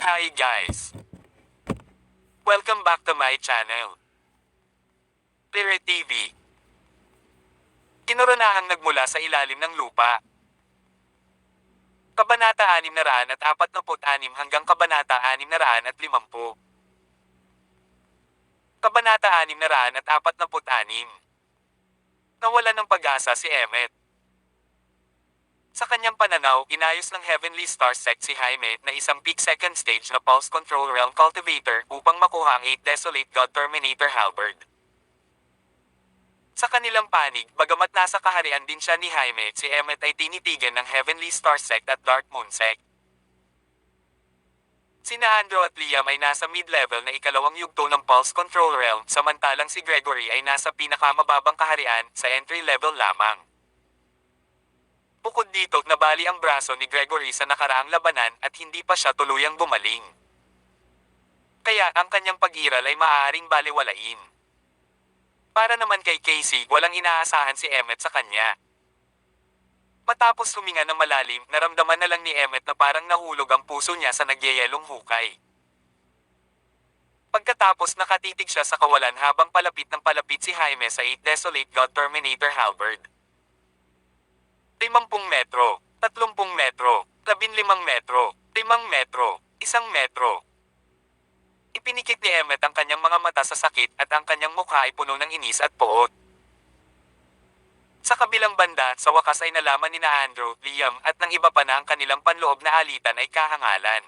Hi guys! Welcome back to my channel, Clear TV. Kinuranahang nagmula sa ilalim ng lupa. Kabanata 646 hanggang Kabanata 650. Kabanata 646. Nawalan ng pag-asa si Emmet. Sa kanyang pananaw, inayos ng Heavenly Star Sect si Jaime na isang peak second stage na Pulse Control Realm Cultivator upang makuha ang 8 Desolate God Terminator Halberd. Sa kanilang panig, bagamat nasa kaharian din siya ni Jaime, si Emmet ay tinitigan ng Heavenly Star Sect at Dark Moon Sect. Sina Andrew at Liam ay nasa mid-level na ikalawang yugto ng Pulse Control Realm, samantalang si Gregory ay nasa pinakamababang kaharian, sa entry level lamang. Bukod dito, nabali ang braso ni Gregory sa nakaraang labanan at hindi pa siya tuluyang gumaling. Kaya ang kanyang pag-iral ay maaaring baliwalain. Para naman kay Casey, walang inaasahan si Emmet sa kanya. Matapos huminga ng malalim, naramdaman na lang ni Emmet na parang nahulog ang puso niya sa nagyayelong hukay. Pagkatapos nakatitig siya sa kawalan habang palapit ng palapit si Jaime sa 8 Desolate God Terminator Halberd. 50 metro, 30 metro, 15 metro, 5 metro, 1 metro. Ipinikit ni Emmet ang kanyang mga mata sa sakit at ang kanyang mukha ay puno ng inis at poot. Sa kabilang banda, sa wakas ay nalaman ni Andrew, Liam at ng iba pa na ang kanilang panloob na alitan ay kahangalan.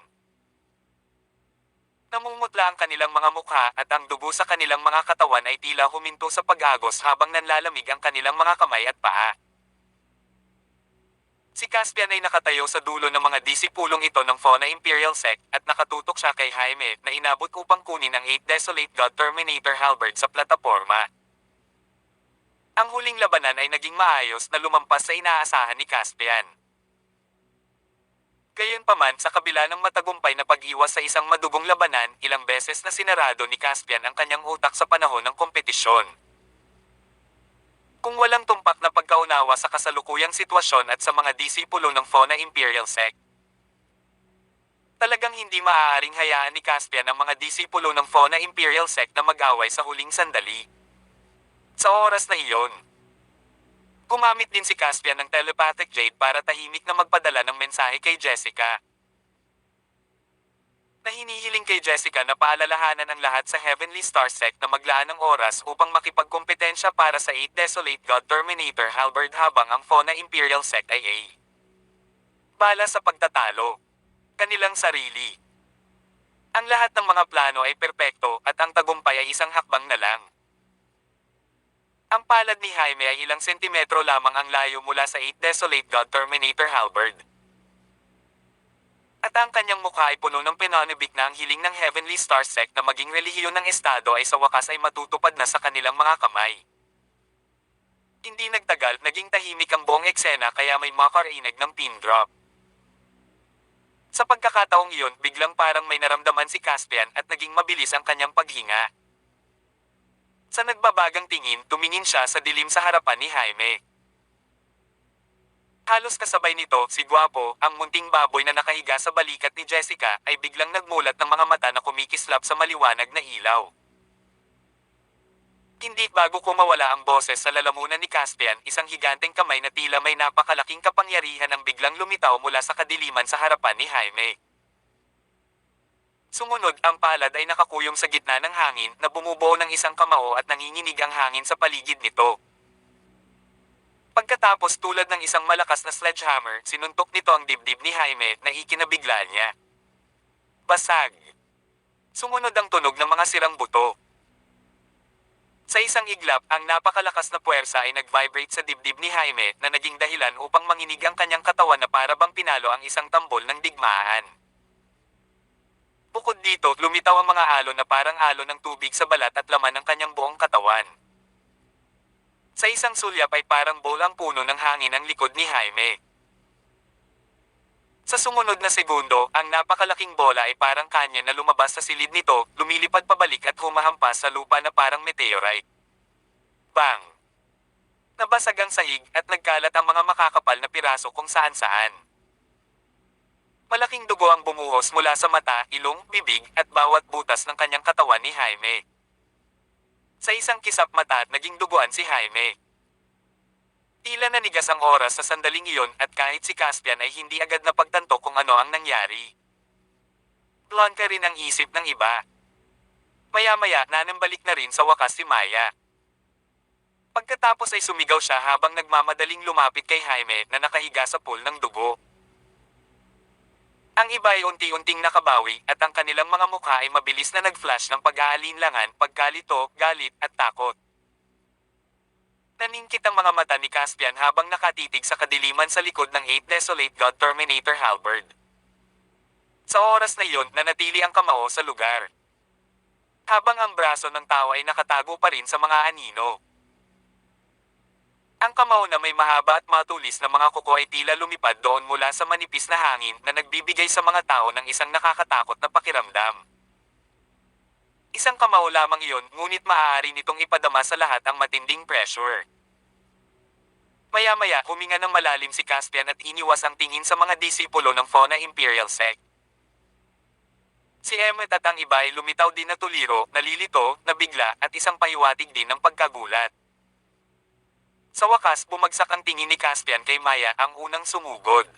Namumutla ang kanilang mga mukha at ang dugo sa kanilang mga katawan ay tila huminto sa pag-agos habang nanlalamig ang kanilang mga kamay at paa. Si Caspian ay nakatayo sa dulo ng mga disipulong ito ng Fauna Imperial Sect at nakatutok siya kay Jaime na inabot upang kunin ang 8 Desolate God Terminator Halberd sa plataporma. Ang huling labanan ay naging maayos na lumampas sa inaasahan ni Caspian. Gayunpaman, sa kabila ng matagumpay na pag-iwas sa isang madugong labanan, ilang beses na sinarado ni Caspian ang kanyang utak sa panahon ng kompetisyon. Kung walang tumpak na pagkaunawa sa kasalukuyang sitwasyon at sa mga disipulo ng Fauna Imperial Sect, talagang hindi maaaring hayaan ni Caspian ang mga disipulo ng Fauna Imperial Sect na mag-away sa huling sandali. Sa oras na iyon, gumamit din si Caspian ng telepathic jade para tahimik na magpadala ng mensahe kay Jessica. Na hinihiling kay Jessica na paalalahanan ang lahat sa Heavenly Star Sect na maglaan ng oras upang makipagkompetensya para sa 8 Desolate God Terminator Halberd habang ang Fauna Imperial Sect ay bala sa pagtatalo. Kanilang sarili. Ang lahat ng mga plano ay perpekto at ang tagumpay ay isang hakbang na lang. Ang palad ni Jaime ay ilang sentimetro lamang ang layo mula sa 8 Desolate God Terminator Halberd. At ang kanyang mukha ay puno ng pinanibik na ang hiling ng Heavenly Star Sect na maging relihiyon ng estado ay sa wakas ay matutupad na sa kanilang mga kamay. Hindi nagtagal, naging tahimik ang buong eksena kaya may makarinig ng pin drop. Sa pagkakataong iyon, biglang parang may naramdaman si Caspian at naging mabilis ang kanyang paghinga. Sa nagbabagang tingin, tumingin siya sa dilim sa harapan ni Jaime. Halos kasabay nito, si Guapo, ang munting baboy na nakahiga sa balikat ni Jessica, ay biglang nagmulat ng mga mata na kumikislap sa maliwanag na ilaw. Hindi bago kumawala ang boses sa lalamunan ni Caspian, isang higanteng kamay na tila may napakalaking kapangyarihan ang biglang lumitaw mula sa kadiliman sa harapan ni Jaime. Sumunod, ang palad ay nakakuyom sa gitna ng hangin na bumubuo ng isang kamao at nanginginig ang hangin sa paligid nito. Pagkatapos tulad ng isang malakas na sledgehammer, sinuntok nito ang dibdib ni Jaime na ikinabigla niya. Basag. Sumunod ang tunog ng mga sirang buto. Sa isang iglap, ang napakalakas na puwersa ay nag-vibrate sa dibdib ni Jaime na naging dahilan upang manginig ang kanyang katawan na para bang pinalo ang isang tambol ng digmaan. Bukod dito, lumitaw ang mga alon na parang alon ng tubig sa balat at laman ng kanyang buong katawan. Sa isang sulyap ay parang bolang puno ng hangin ang likod ni Jaime. Sa sumunod na segundo, ang napakalaking bola ay parang kanya na lumabas sa silid nito, lumilipad pabalik at humahampas sa lupa na parang meteorite. Bang! Nabasag ang sahig at nagkalat ang mga makakapal na piraso kung saan-saan. Malaking dugo ang bumuhos mula sa mata, ilong, bibig, at bawat butas ng kanyang katawan ni Jaime. Sa isang kisap mata, naging duguan si Jaime. Tila nanigas ang oras sa sandaling iyon at kahit si Caspian ay hindi agad napagtanto kung ano ang nangyari. Blanca rin ang isip ng iba. Maya-maya nanambalik na rin sa wakas si Maya. Pagkatapos ay sumigaw siya habang nagmamadaling lumapit kay Jaime na nakahiga sa pool ng dugo. Ang iba ay unti-unting nakabawi at ang kanilang mga mukha ay mabilis na nag-flash ng pag-aalinlangan, pagkalito, galit at takot. Naningkit ang mga mata ni Caspian habang nakatitig sa kadiliman sa likod ng 8 Desolate God Terminator Halberd. Sa oras na iyon, nanatili ang kamao sa lugar. Habang ang braso ng tao ay nakatago pa rin sa mga anino. Ang kamao na may mahaba at matulis na mga kuko ay tila lumipad doon mula sa manipis na hangin na nagbibigay sa mga tao ng isang nakakatakot na pakiramdam. Isang kamao lamang iyon, ngunit maaari nitong ipadama sa lahat ang matinding pressure. Maya-maya huminga ng malalim si Caspian at iniwas ang tingin sa mga disipulo ng Fauna Imperial Sect. Si Emmet at ang iba ay lumitaw din na tuliro, nalilito, nabigla at isang pahiwatig din ng pagkagulat. Sa wakas, bumagsak ang tingin ni Caspian kay Maya, ang unang sumugod.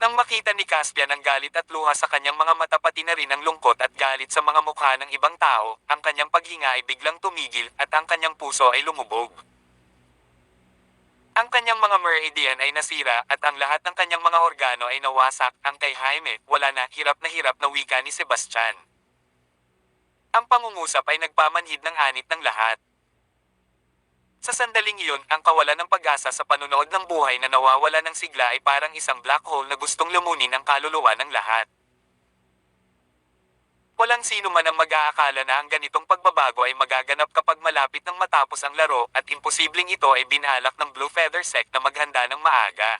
Nang makita ni Caspian ang galit at luha sa kanyang mga mata pati na rin ang lungkot at galit sa mga mukha ng ibang tao, ang kanyang paghinga ay biglang tumigil at ang kanyang puso ay lumubog. Ang kanyang mga meridian ay nasira at ang lahat ng kanyang mga organo ay nawasak. Ang kay Jaime, wala na hirap na wika ni Sebastian. Ang pangungusap ay nagpamanhid ng anit ng lahat. Sa sandaling iyon, ang kawalan ng pag-asa sa panunood ng buhay na nawawala ng sigla ay parang isang black hole na gustong lumunin ang kaluluwa ng lahat. Walang sino man ang mag-aakala na ang ganitong pagbabago ay magaganap kapag malapit ng matapos ang laro at imposibleng ito ay binalak ng Blue Feather Sect na maghanda ng maaga.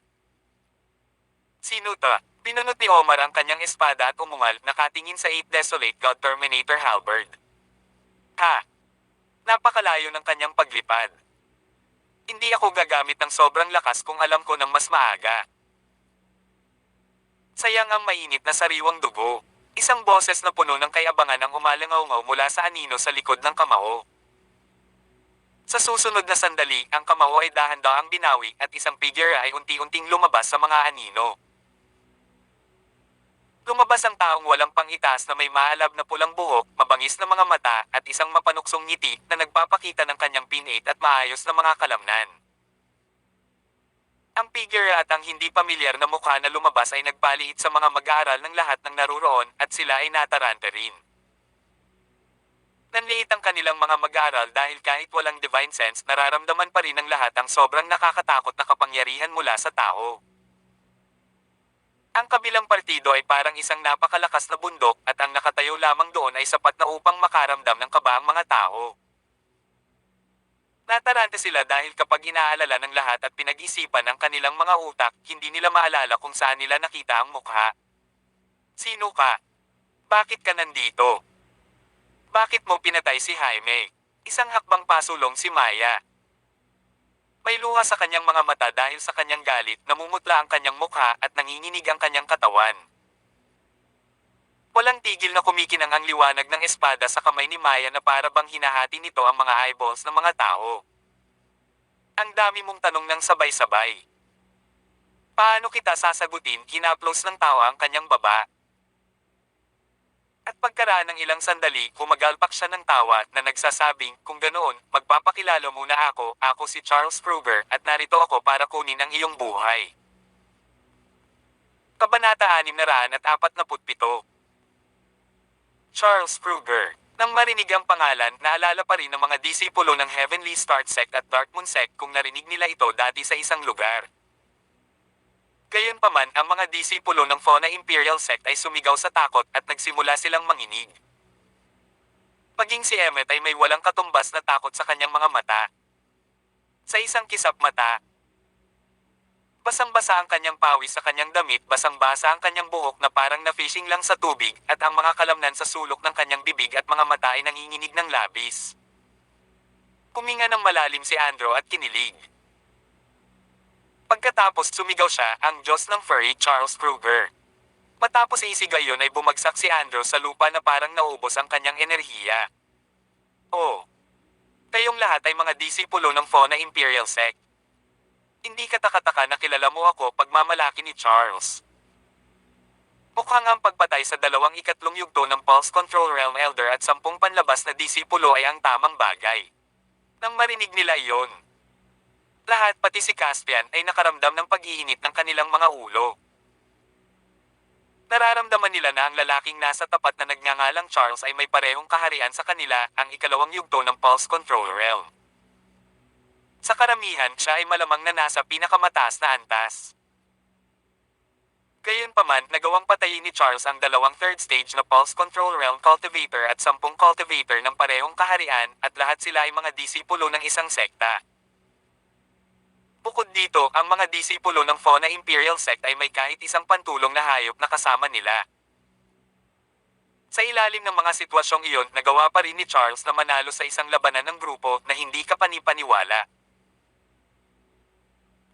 Sino ta? Pinunot ni Omar ang kanyang espada at umungal, nakatingin sa 8 Desolate God Terminator Halberd. Ha! Napakalayo ng kanyang paglipad. Hindi ako gagamit ng sobrang lakas kung alam ko ng mas maaga. Sayang ang mainit na sariwang dugo. Isang boses na puno ng kayabangan ang umalangaw-ngaw mula sa anino sa likod ng kamao. Sa susunod na sandali, ang kamao ay dahan-dahang binawi at isang figure ay unti-unting lumabas sa mga anino. Lumabas ang taong walang pangitas na may maalab na pulang buhok, mabangis na mga mata, at isang mapanuksong ngiti na nagpapakita ng kanyang pinate at maayos na mga kalamnan. Ang figure at ang hindi pamilyar na mukha na lumabas ay nagpalihit sa mga mag-aaral ng lahat ng naruroon at sila ay nataranta rin. Nanliit ang kanilang mga mag-aaral dahil kahit walang divine sense, nararamdaman pa rin ng lahat ang sobrang nakakatakot na kapangyarihan mula sa tao. Ang kabilang partido ay parang isang napakalakas na bundok at ang nakatayo lamang doon ay sapat na upang makaramdam ng kaba ang mga tao. Nataranta sila dahil kapag inaalala ng lahat at pinag-isipan ang kanilang mga utak, hindi nila maalala kung saan nila nakita ang mukha. Sino ka? Bakit ka nandito? Bakit mo pinatay si Jaime? Isang hakbang pasulong si Maya. May luha sa kanyang mga mata dahil sa kanyang galit, namumutla ang kanyang mukha at nanginginig ang kanyang katawan. Walang tigil na kumikinang ang liwanag ng espada sa kamay ni Maya na para bang hinahati nito ang mga eyeballs ng mga tao. Ang dami mong tanong ng sabay-sabay. Paano kita sasagutin? Hinaplos ng tawa ang kanyang baba. At pagkaraan ng ilang sandali, kumagalpak siya ng tawa na nagsasabing, kung ganoon, magpapakilala muna ako si Charles Kruger at narito ako para kunin ang iyong buhay. Kabanata 647. Charles Kruger. Nang marinig ang pangalan, naalala pa rin ng mga disipulo ng Heavenly Star Sect at Darkmoon Sect kung narinig nila ito dati sa isang lugar. Gayunpaman, ang mga disipulo ng Fauna Imperial Sect ay sumigaw sa takot at nagsimula silang manginig. Maging si Emmet ay may walang katumbas na takot sa kanyang mga mata. Sa isang kisap mata, basang-basa ang kanyang pawis sa kanyang damit, basang-basa ang kanyang buhok na parang na-fishing lang sa tubig, at ang mga kalamnan sa sulok ng kanyang bibig at mga mata ay nanginginig ng labis. Huminga ng malalim si Andrew at kinilig. Pagkatapos sumigaw siya, ang Diyos ng Furry, Charles Kruger. Matapos isigaw yun ay bumagsak si Andrew sa lupa na parang naubos ang kanyang enerhiya. Oh, kayong lahat ay mga disipulo ng Fauna Imperial Sect. Hindi katakataka na kilala mo ako pagmamalaki ni Charles. Mukhang ang pagpatay sa dalawang ikatlong yugto ng Pulse Control Realm Elder at 10 panlabas na disipulo ay ang tamang bagay. Nang marinig nila iyon, lahat pati si Caspian ay nakaramdam ng pag-iinit ng kanilang mga ulo. Nararamdaman nila na ang lalaking nasa tapat na nagngangalang Charles ay may parehong kaharian sa kanila, ang ikalawang yugto ng Pulse Control Realm. Sa karamihan, siya ay malamang na nasa pinakamataas na antas. Gayunpaman, nagawang patayin ni Charles ang dalawang third stage na Pulse Control Realm Cultivator at 10 Cultivator ng parehong kaharian, at lahat sila ay mga disipulo ng isang sekta. Bukod dito, ang mga disipulo ng Fauna Imperial Sect ay may kahit isang pantulong na hayop na kasama nila. Sa ilalim ng mga sitwasyong iyon, nagawa pa rin ni Charles na manalo sa isang labanan ng grupo na hindi kapanipaniwala.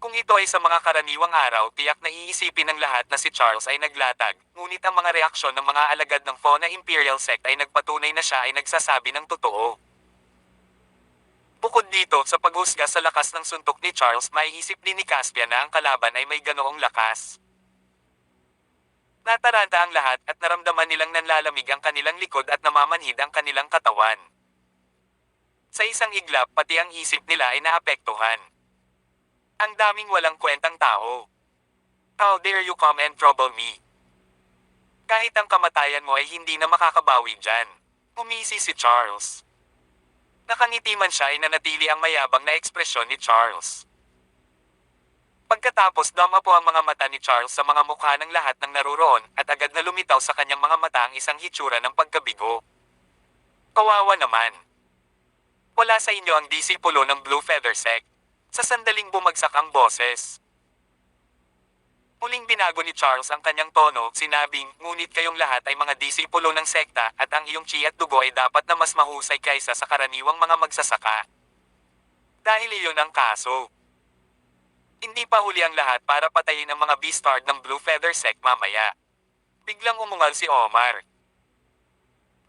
Kung ito ay sa mga karaniwang araw, tiyak na iisipin ng lahat na si Charles ay naglatag, ngunit ang mga reaksyon ng mga alagad ng Fauna Imperial Sect ay nagpatunay na siya ay nagsasabi ng totoo. Bukod dito, sa paghusga sa lakas ng suntok ni Charles, maiisip din ni Caspian na ang kalaban ay may ganoong lakas. Nataranta ang lahat at naramdaman nilang nanlalamig ang kanilang likod at namamanhid ang kanilang katawan. Sa isang iglap, pati ang isip nila ay naapektuhan. Ang daming walang kwentang tao. How dare you come and trouble me? Kahit ang kamatayan mo ay hindi na makakabawi dyan. Umisi si Charles. Nakangiti man siya ay nanatili ang mayabang na ekspresyon ni Charles. Pagkatapos dama po ang mga mata ni Charles sa mga mukha ng lahat ng naruroon at agad na lumitaw sa kanyang mga mata ang isang hitsura ng pagkabigo. Kawawa naman. Wala sa inyo ang disipulo ng Blue Feather Sect. Sa sandaling bumagsak ang boses. Muling binago ni Charles ang kanyang tono, sinabing, ngunit kayong lahat ay mga disipulo ng sekta at ang iyong chi at dugo ay dapat na mas mahusay kaysa sa karaniwang mga magsasaka. Dahil iyon ang kaso. Hindi pa huli ang lahat para patayin ang mga Beastard ng Blue Feather Sect mamaya. Biglang umungal si Omar.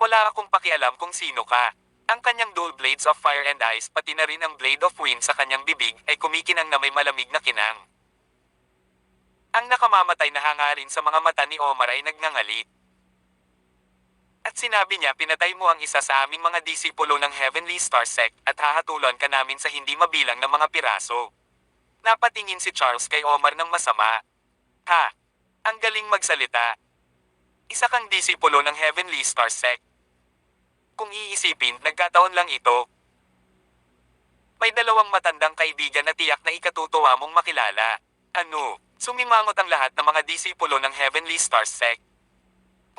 Wala akong pakialam kung sino ka. Ang kanyang dual blades of fire and ice pati na rin ang blade of wind sa kanyang bibig ay kumikinang na may malamig na kinang. Ang nakamamatay na hangarin sa mga mata ni Omar ay nagngangalit. At sinabi niya, pinatay mo ang isa sa aming mga disipulo ng Heavenly Star Sect at hahatulan ka namin sa hindi mabilang na mga piraso. Napatingin si Charles kay Omar ng masama. Ha? Ang galing magsalita. Isa kang disipulo ng Heavenly Star Sect. Kung iisipin, nagkataon lang ito. May dalawang matandang kaibigan na tiyak na ikatutuwa mong makilala. Ano? Sumimangot ang lahat ng mga disipulo ng Heavenly Star Sect.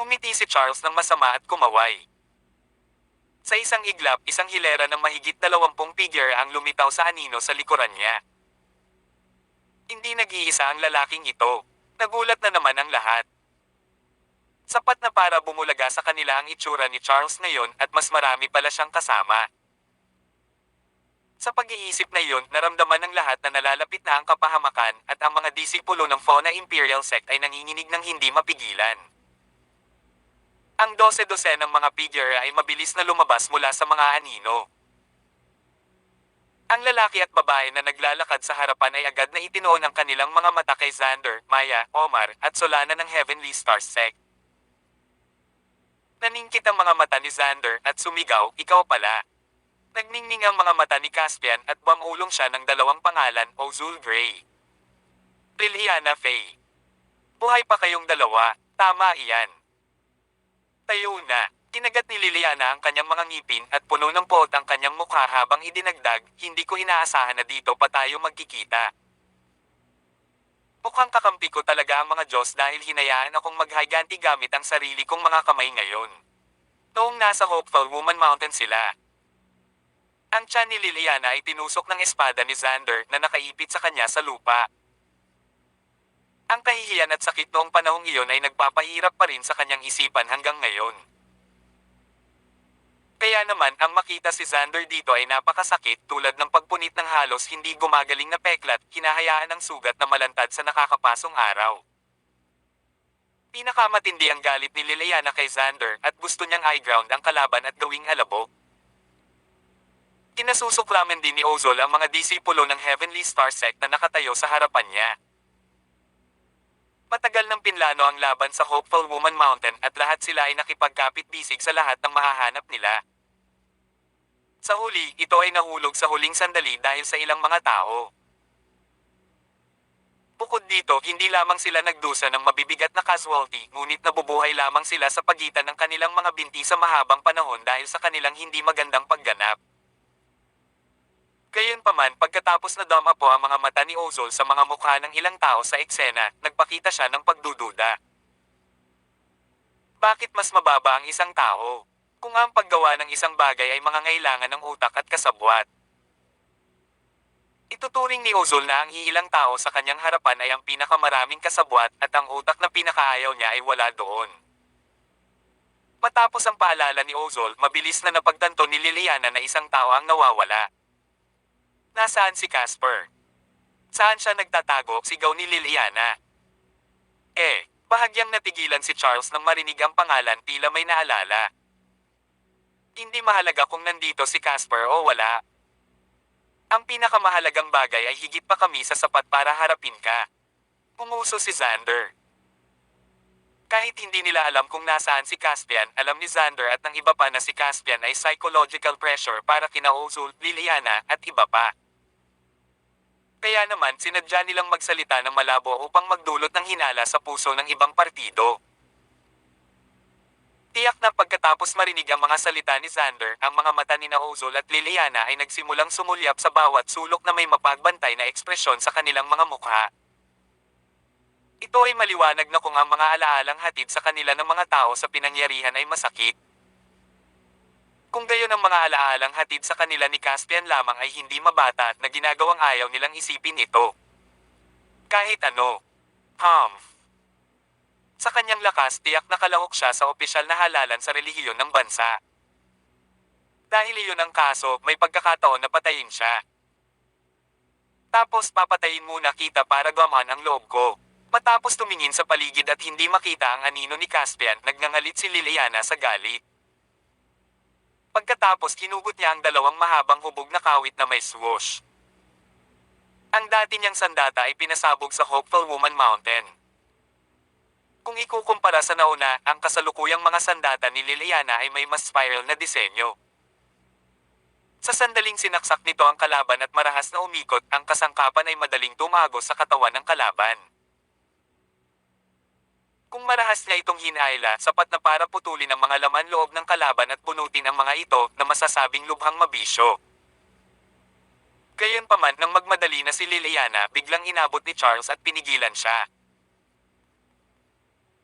Umiti si Charles ng masama at kumaway. Sa isang iglap, isang hilera ng mahigit 20 figure ang lumitaw sa anino sa likuran niya. Hindi nag-iisa ang lalaking ito. Nagulat na naman ang lahat. Sapat na para bumulaga sa kanila ang itsura ni Charles ngayon at mas marami pala siyang kasama. Sa pag-iisip na iyon, naramdaman ng lahat na nalalapit na ang kapahamakan at ang mga disipulo ng Fauna Imperial Sect ay nanginginig ng hindi mapigilan. Ang 12-12 ng mga figure ay mabilis na lumabas mula sa mga anino. Ang lalaki at babae na naglalakad sa harapan ay agad na itinoon ang kanilang mga mata kay Xander, Maya, Omar, at Solana ng Heavenly Star Sect. Naningkit ang mga mata ni Xander at sumigaw, ikaw pala. Nagningning ang mga mata ni Caspian at bumulong siya ng dalawang pangalan, Ozul Gray. Liliana Faye. Buhay pa kayong dalawa, tama iyan. Tayo na. Kinagat ni Liliana ang kanyang mga ngipin at puno ng poot ang kanyang mukha habang idinagdag, hindi ko inaasahan na dito pa tayo magkikita. Mukhang kakampi ko talaga ang mga Diyos dahil hinayaan akong maghiganti gamit ang sarili kong mga kamay ngayon. Noong nasa Hopeful Woman Mountain sila. Ang tiyan ni Liliana ay tinusok ng espada ni Xander na nakaipit sa kanya sa lupa. Ang kahihiyan at sakit noong panahong iyon ay nagpapahirap pa rin sa kanyang isipan hanggang ngayon. Kaya naman ang makita si Xander dito ay napakasakit tulad ng pagpunit ng halos hindi gumagaling na peklat, hinahayaan ng sugat na malantad sa nakakapasong araw. Pinakamatindi ang galit ni Liliana kay Xander at gusto niyang i-ground ang kalaban at gawing alabok. Kinasusuklaman din ni Ozol ang mga disipulo ng Heavenly Star Sect na nakatayo sa harapan niya. Matagal nang pinlano ang laban sa Hopeful Woman Mountain at lahat sila ay nakipagkapit-bisig sa lahat ng mahahanap nila. Sa huli, ito ay nahulog sa huling sandali dahil sa ilang mga tao. Bukod dito, hindi lamang sila nagdusa ng mabibigat na casualty, ngunit nabubuhay lamang sila sa pagitan ng kanilang mga binti sa mahabang panahon dahil sa kanilang hindi magandang pagganap. Gayunpaman, pagkatapos na dumapo ang mga mata ni Ozol sa mga mukha ng ilang tao sa eksena, nagpakita siya ng pagdududa. Bakit mas mababa ang isang tao? Kung ang paggawa ng isang bagay ay mangangailangan ng utak at kasabwat. Ituturing ni Ozol na ang iilang tao sa kanyang harapan ay ang pinakamaraming kasabwat at ang utak na pinakaayaw niya ay wala doon. Matapos ang paalala ni Ozol, mabilis na napagtanto ni Liliana na isang tao ang nawawala. Nasaan si Casper? Saan siya nagtatago? Sigaw ni Liliana. Bahagyang natigilan si Charles nang marinig ang pangalan, tila may naalala. Hindi mahalaga kung nandito si Casper o wala. Ang pinakamahalagang bagay ay higit pa kami sa sapat para harapin ka. Pumuso si Xander. Kahit hindi nila alam kung nasaan si Caspian, alam ni Xander at ng iba pa na si Caspian ay psychological pressure para kina Ozol, Liliana, at iba pa. Kaya naman sinadya nilang magsalita ng malabo upang magdulot ng hinala sa puso ng ibang partido. Tiyak na pagkatapos marinig ang mga salita ni Xander, ang mga mata ni Ozol at Liliana ay nagsimulang sumulyap sa bawat sulok na may mapagbantay na ekspresyon sa kanilang mga mukha. Ito ay maliwanag na kung ang mga alaalang hatid sa kanila ng mga tao sa pinangyarihan ay masakit. Kung gayon ang mga alaalang hatid sa kanila ni Caspian lamang ay hindi mabata na ginagawang ayaw nilang isipin ito. Kahit ano. Sa kanyang lakas, tiyak nakalahok siya sa opisyal na halalan sa relihiyon ng bansa. Dahil iyon ang kaso, may pagkakataon na patayin siya. Tapos papatayin muna kita para gumaan ang loob ko. Matapos tumingin sa paligid at hindi makita ang anino ni Caspian, nagngangalit si Liliana sa galit. Pagkatapos hinugot niya ang dalawang mahabang hubog na kawit na may swoosh. Ang dati niyang sandata ay pinasabog sa Hopeful Woman Mountain. Kung ikukumpara sa nauna, ang kasalukuyang mga sandata ni Liliana ay may mas spiral na disenyo. Sa sandaling sinaksak nito ang kalaban at marahas na umikot, ang kasangkapan ay madaling tumagos sa katawan ng kalaban. Kung marahas niya itong hinayla, sapat na para putulin ang mga laman loob ng kalaban at bunutin ang mga ito na masasabing lubhang mabisyo. Gayunpaman nang magmadali na si Liliana, biglang inabot ni Charles at pinigilan siya.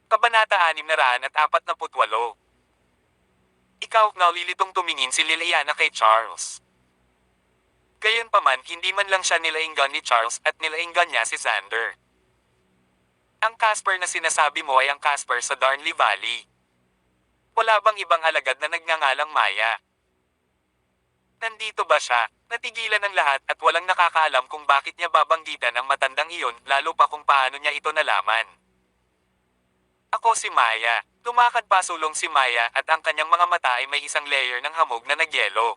Kabanata 648. Ikaw, nalilitong tumingin si Liliana kay Charles. Gayunpaman, hindi man lang siya nilainggan ni Charles at nilainggan niya si Xander. Ang Casper na sinasabi mo ay ang Casper sa Darnley Valley. Wala bang ibang alagad na nagngangalang Maya? Nandito ba siya? Natigilan ng lahat at walang nakakaalam kung bakit niya babanggitan ang matandang iyon, lalo pa kung paano niya ito nalaman. Ako si Maya. Lumakad pasulong si Maya at ang kanyang mga mata ay may isang layer ng hamog na nagyelo.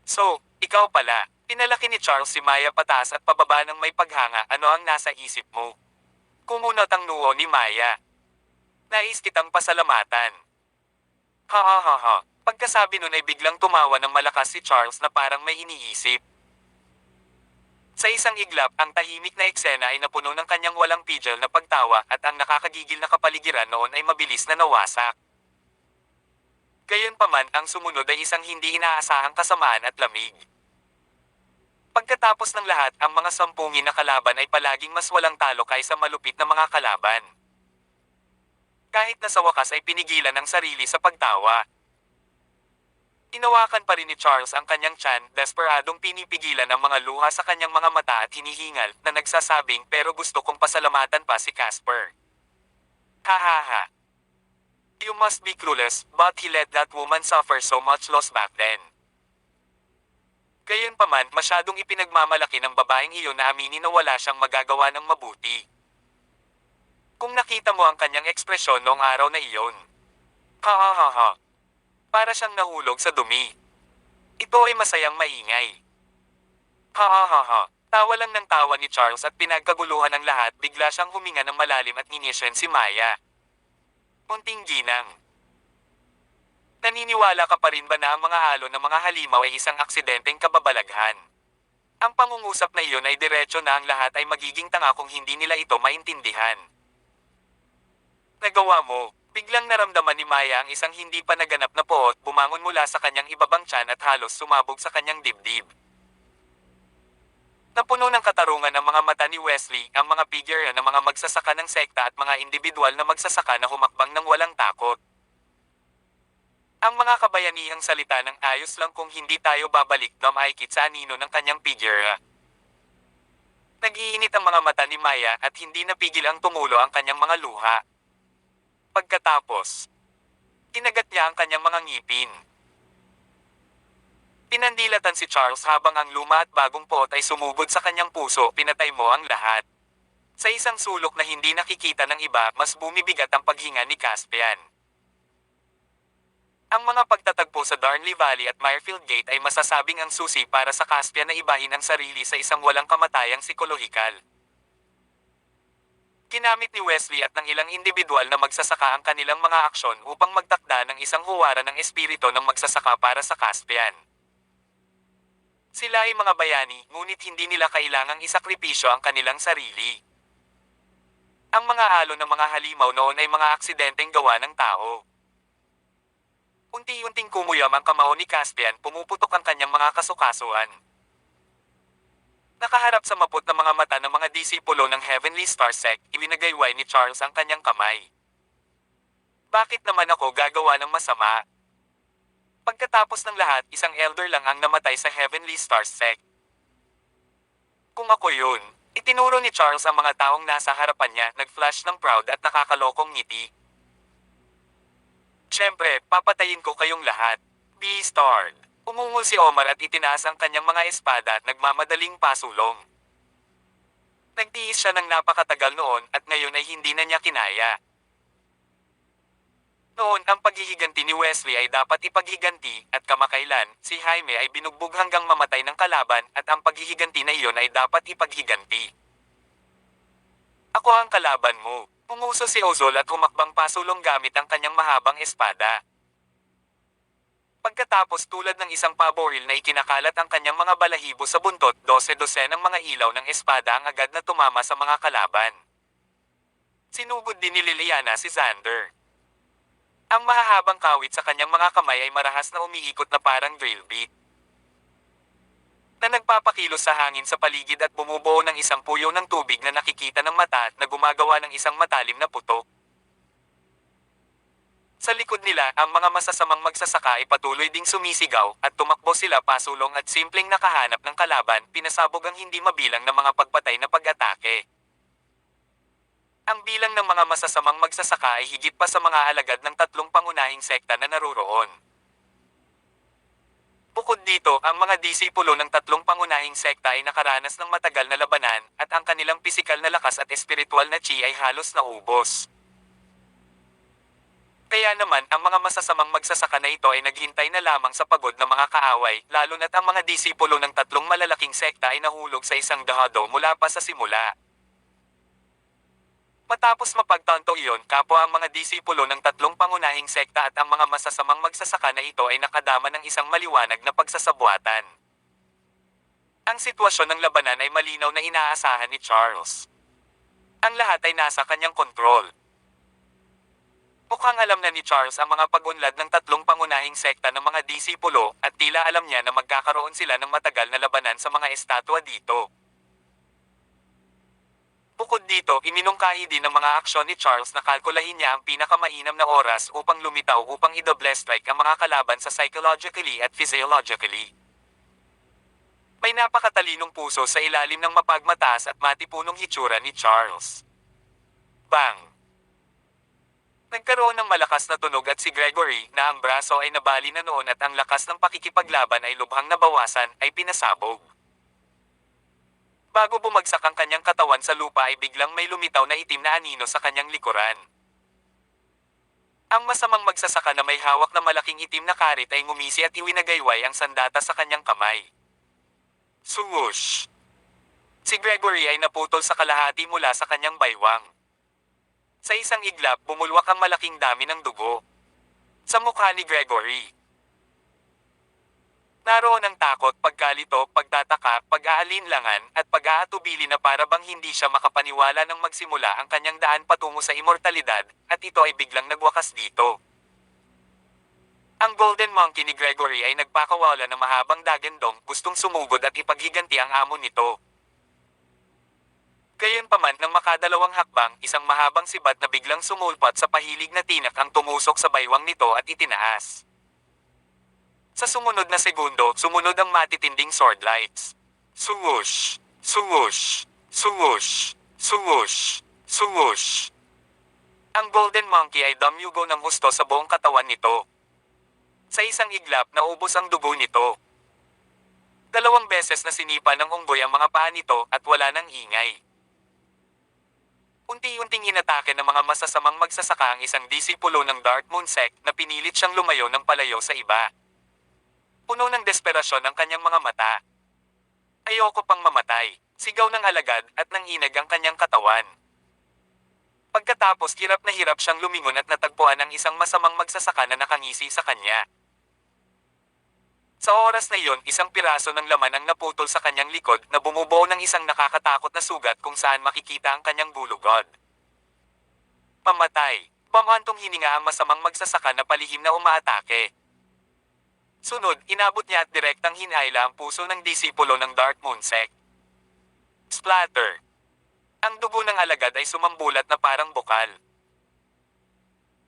So, ikaw pala. Pinalaki ni Charles si Maya pataas at pababa ng may paghanga. Ano ang nasa isip mo? Kumunot ang noo ni Maya. Nais kitang pasalamatan. Ha. Pagkasabi nun ay biglang tumawa ng malakas si Charles na parang may iniisip. Sa isang iglap, ang tahimik na eksena ay napuno ng kanyang walang pigil na pagtawa at ang nakakagigil na kapaligiran noon ay mabilis na nawasak. Gayunpaman, ang sumunod ay isang hindi inaasahang kasamaan at lamig. Pagkatapos ng lahat, ang mga sampungin na kalaban ay palaging mas walang talo kaysa malupit na mga kalaban. Kahit na sa wakas ay pinigilan ang sarili sa pagtawa. Tinawakan pa rin ni Charles ang kanyang tiyan, desperadong pinipigilan ang mga luha sa kanyang mga mata at hinihingal, na nagsasabing pero gusto kong pasalamatan pa si Casper. Ha. You must be clueless, but he let that woman suffer so much loss back then. Gayunpaman, masyadong ipinagmamalaki ng babaeng iyon na aminin na wala siyang magagawa ng mabuti. Kung nakita mo ang kanyang ekspresyon noong araw na iyon. Ha ha ha ha. Para siyang nahulog sa dumi. Ito ay masayang maingay. Ha ha ha ha. Tawa lang ng tawa ni Charles at pinagkaguluhan ng lahat, bigla siyang huminga ng malalim at nginisyen si Maya. Munting ginang. Naniniwala ka pa rin ba na ang mga alon ng mga halimaw ay isang aksidenteng kababalaghan? Ang pangungusap na iyon ay diretso na ang lahat ay magiging tanga kung hindi nila ito maintindihan. Nagawa mo. Biglang naramdaman ni Maya ang isang hindi pa naganap na poot, bumangon mula sa kanyang ibabang tiyan at halos sumabog sa kanyang dibdib. Napuno ng katarungan ang mga mata ni Wesley, ang mga figure ng mga magsasaka ng sekta at mga individual na magsasaka na humakbang ng walang takot. Ang mga kabayanihang salita ng ayos lang kung hindi tayo babalik na maikit sa anino ng kanyang figure. Nag-iinit ang mga mata ni Maya at hindi napigil ang tumulo ang kanyang mga luha. Pagkatapos, kinagat niya ang kanyang mga ngipin. Pinandilatan si Charles habang ang luma at bagong poot ay sumugod sa kanyang puso, pinatay mo ang lahat. Sa isang sulok na hindi nakikita ng iba, mas bumibigat ang paghinga ni Caspian. Ang mga pagtatagpo sa Darnley Valley at Mirefield Gate ay masasabing ang susi para sa Caspian na ibahin ang sarili sa isang walang kamatayang psikolohikal. Ginamit ni Wesley at ng ilang individual na magsasaka ang kanilang mga aksyon upang magtakda ng isang huwara ng espiritu ng magsasaka para sa Caspian. Sila ay mga bayani, ngunit hindi nila kailangang isakripisyo ang kanilang sarili. Ang mga alon ng mga halimaw noon ay mga aksidenteng gawa ng tao. Unti-unting kumuyam ang kamao ni Caspian, pumuputok ang kanyang mga kasukasuan. Nakaharap sa maput na mga mata ng mga disipulo ng Heavenly Star Sect, ibinagayway ni Charles ang kanyang kamay. Bakit naman ako gagawa ng masama? Pagkatapos ng lahat, isang elder lang ang namatay sa Heavenly Star Sect. Kung ako yun, itinuro ni Charles ang mga taong nasa harapan niya, nag-flash ng proud at nakakalokong ngiti. Siyempre, papatayin ko kayong lahat. Be starred. Umungol si Omar at itinaas ang kanyang mga espada at nagmamadaling pasulong. Nagtiis siya ng napakatagal noon at ngayon ay hindi na niya kinaya. Noon, ang paghihiganti ni Wesley ay dapat ipaghiganti, at kamakailan, si Jaime ay binugbog hanggang mamatay ng kalaban, at ang paghihiganti na iyon ay dapat ipaghiganti. Ako ang kalaban mo. Pumuso si Ozol at humakbang pasulong gamit ang kanyang mahabang espada. Pagkatapos tulad ng isang paboril na ikinakalat ang kanyang mga balahibo sa buntot, 12-12 ng mga ilaw ng espada ang agad na tumama sa mga kalaban. Sinugod din ni Liliana si Xander. Ang mahahabang kawit sa kanyang mga kamay ay marahas na umiikot na parang drill bit, na nagpapakilos sa hangin sa paligid at bumubuo ng isang puyo ng tubig na nakikita ng mata at na gumagawa ng isang matalim na putok. Sa likod nila, ang mga masasamang magsasaka ay patuloy ding sumisigaw, at tumakbo sila pasulong at simpleng nakahanap ng kalaban, pinasabog ang hindi mabilang na mga pagpatay na pag-atake. Ang bilang ng mga masasamang magsasaka ay higit pa sa mga alagad ng tatlong pangunahing sekta na naruroon. Bukod dito, ang mga disipulo ng tatlong pangunahing sekta ay nakaranas ng matagal na labanan, at ang kanilang pisikal na lakas at espiritual na chi ay halos naubos. Kaya naman, ang mga masasamang magsasaka na ito ay naghintay na lamang sa pagod ng mga kaaway, lalo na't ang mga disipulo ng tatlong malalaking sekta ay nahulog sa isang dahado mula pa sa simula. Matapos mapagtanto iyon, kapwa ang mga disipulo ng tatlong pangunahing sekta at ang mga masasamang magsasaka na ito ay nakadama ng isang maliwanag na pagsasabuatan. Ang sitwasyon ng labanan ay malinaw na inaasahan ni Charles. Ang lahat ay nasa kanyang kontrol. Mukhang alam na ni Charles ang mga pag-unlad ng tatlong pangunahing sekta ng mga disipulo, at tila alam niya na magkakaroon sila ng matagal na labanan sa mga estatwa dito. Bukod dito, iminungkahi din ng mga aksyon ni Charles na kalkulahin niya ang pinakamainam na oras upang lumitaw upang i-double strike ang mga kalaban sa psychologically at physiologically. May napakatalinong puso sa ilalim ng mapagmataas at matipunong hitsura ni Charles. Bang! Nagkaroon ng malakas na tunog at si Gregory, na ang braso ay nabali na noon at ang lakas ng pakikipaglaban ay lubhang nabawasan, ay pinasabog. Bago bumagsak ang kanyang katawan sa lupa ay biglang may lumitaw na itim na anino sa kanyang likuran. Ang masamang magsasaka na may hawak na malaking itim na karit ay ngumisi at iwinagayway ang sandata sa kanyang kamay. Swoosh! Si Gregory ay naputol sa kalahati mula sa kanyang baywang. Sa isang iglap bumulwak ang malaking dami ng dugo sa mukha ni Gregory. Naroon ang takot, pagkalito, pagtataka, pag-aalinlangan, at pag-aatubili na para bang hindi siya makapaniwala nang magsimula ang kanyang daan patungo sa immortalidad, at ito ay biglang nagwakas dito. Ang Golden Monkey ni Gregory ay nagpakawala ng mahabang dagendong, gustong sumugod at ipaghiganti ang amo nito. Gayunpaman nang makadalawang hakbang, isang mahabang sibat na biglang sumulpat sa pahilig na tinak ang tumusok sa baywang nito at itinaas. Sa sumunod na segundo, sumunod ang matitinding sword lights. Swoosh! Swoosh! Swoosh! Swoosh! Swoosh! Ang Golden Monkey ay damyugo ng husto sa buong katawan nito. Sa isang iglap, naubos ang dugo nito. 2 beses na sinipa ng unggoy ang mga paa nito at wala nang ingay. Unti-unting inatake ng mga masasamang magsasaka ang isang disipulo ng Dark Moon Sect na pinilit siyang lumayo ng palayo sa iba. Puno ng desperasyon ang kanyang mga mata. Ayoko pang mamatay, sigaw ng alagad at nanginag ang kanyang katawan. Pagkatapos hirap na hirap siyang lumingon at natagpuan ang isang masamang magsasaka na nakangisi sa kanya. Sa oras na iyon, isang piraso ng laman ang naputol sa kanyang likod na bumubuo ng isang nakakatakot na sugat kung saan makikita ang kanyang bulugod. Pamatay. Pamantong hininga ang masamang magsasaka na palihim na umaatake. Sunod, inabot niya at direktang hinayla ang puso ng disipulo ng Dark Moon Sect. Splatter! Ang dugo ng alagad ay sumambulat na parang bukal.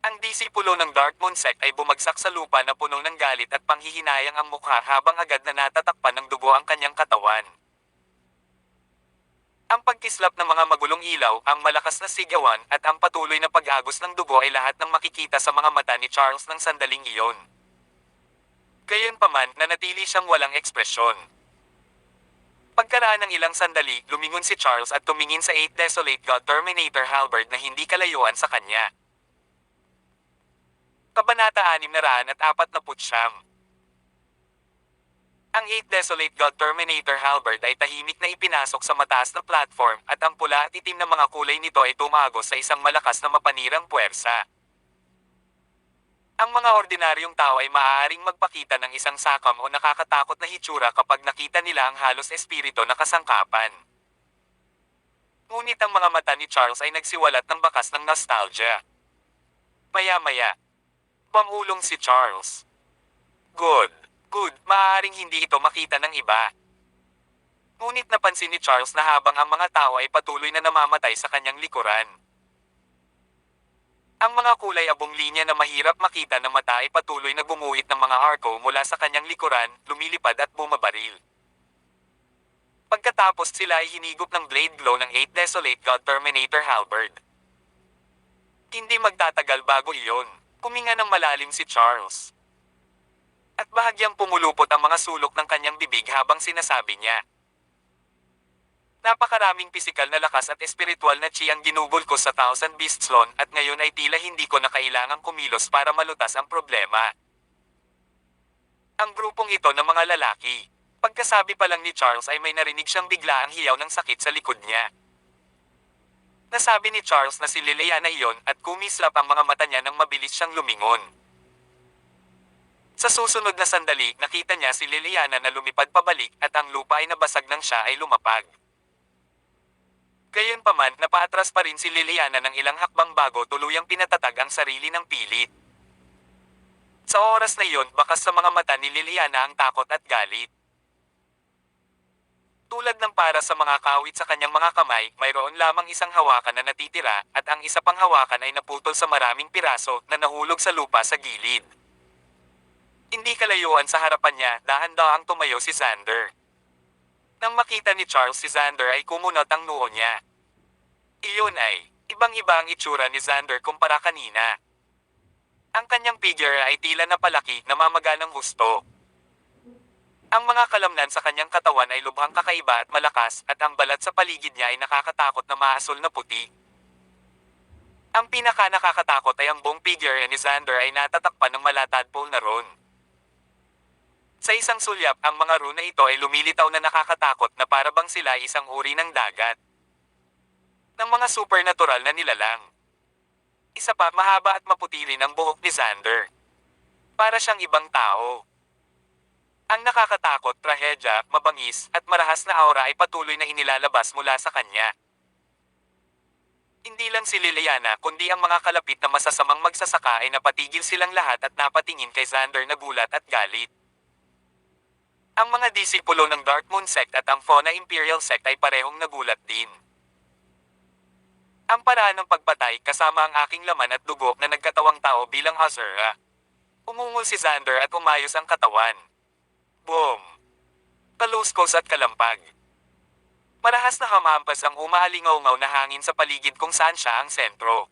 Ang disipulo ng Dark Moon Sect ay bumagsak sa lupa na puno ng galit at panghihinayang ang mukha habang agad na natatakpan ng dugo ang kanyang katawan. Ang pagkislap ng mga magulong ilaw, ang malakas na sigawan, at ang patuloy na pag-agos ng dugo ay lahat ng makikita sa mga mata ni Charles ng sandaling iyon. Gayunpaman, nanatili siyang walang ekspresyon. Pagkaraan ng ilang sandali, lumingon si Charles at tumingin sa 8 Desolate God Terminator halberd na hindi kalayuan sa kanya. Kabanata 649. Ang 8 Desolate God Terminator halberd ay tahimik na ipinasok sa mataas na platform at ang pula at itim na mga kulay nito ay tumagos sa isang malakas na mapanirang puwersa. Ang mga ordinaryong tao ay maaaring magpakita ng isang sakam o nakakatakot na hitsura kapag nakita nila ang halos espiritu na kasangkapan. Ngunit ang mga mata ni Charles ay nagsiwalat ng bakas ng nostalgia. Maya-maya, pamulong si Charles. Good, maaaring hindi ito makita ng iba. Ngunit napansin ni Charles na habang ang mga tao ay patuloy na namamatay sa kanyang likuran. Ang mga kulay abong linya na mahirap makita ng mata ay patuloy na gumuhit ng mga arco mula sa kanyang likuran, lumilipad at bumabaril. Pagkatapos sila ay hinigop ng blade glow ng 8 Desolate God Terminator halberd. Hindi magtatagal bago iyon, kuminga ng malalim si Charles. At bahagyang pumulupot ang mga sulok ng kanyang bibig habang sinasabi niya. Napakaraming pisikal na lakas at espiritual na chi ang ginugol ko sa Thousand Beasts Lawn at ngayon ay tila hindi ko na kailangang kumilos para malutas ang problema. Ang grupong ito ng mga lalaki. Pagkasabi pa lang ni Charles ay may narinig siyang biglaang hiyaw ng sakit sa likod niya. Nasabi ni Charles na si Liliana iyon at kumislap ang mga mata niya nang mabilis siyang lumingon. Sa susunod na sandali, nakita niya si Liliana na lumipad pabalik at ang lupa ay nabasag nang siya ay lumapag. Gayunpaman, napaatras pa rin si Liliana ng ilang hakbang bago tuluyang pinatatag ang sarili ng pilit. Sa oras na iyon, bakas sa mga mata ni Liliana ang takot at galit. Tulad ng para sa mga kawit sa kanyang mga kamay, mayroon lamang isang hawakan na natitira, at ang isa pang hawakan ay naputol sa maraming piraso na nahulog sa lupa sa gilid. Hindi kalayuan sa harapan niya, dahan-dahang tumayo si Xander. Nang makita ni Charles si Xander ay kumunot ang noo niya. Iyon ay, ibang-iba ang itsura ni Xander kumpara kanina. Ang kanyang figure ay tila napalaki, namamaga ng husto. Ang mga kalamnan sa kanyang katawan ay lubhang kakaiba at malakas, at ang balat sa paligid niya ay nakakatakot na maasul na puti. Ang pinaka nakakatakot ay ang buong figure ni Xander ay natatakpan ng malatadpol na rune. Sa isang sulyap, ang mga rune na ito ay lumilitaw na nakakatakot na para bang sila ay isang uri ng dagat. Ng mga supernatural na nilalang. Isa pa, mahaba at maputi rin ang buhok ni Xander. Para siyang ibang tao. Ang nakakatakot, trahedya, mabangis, at marahas na aura ay patuloy na inilalabas mula sa kanya. Hindi lang si Liliana kundi ang mga kalapit na masasamang magsasaka ay napatigil silang lahat at napatingin kay Xander na gulat at galit. Ang mga disipulo ng Dark Moon Sect at ang Fauna Imperial Sect ay parehong nagulat din. Ang paraan ng pagpatay kasama ang aking laman at dugo na nagkatawang tao bilang Azura. Umungol si Xander at umayos ang katawan. Boom! Paluskos at kalampag. Marahas na hamampas ang umahalingaw-ngaw na hangin sa paligid kung saan siya ang sentro.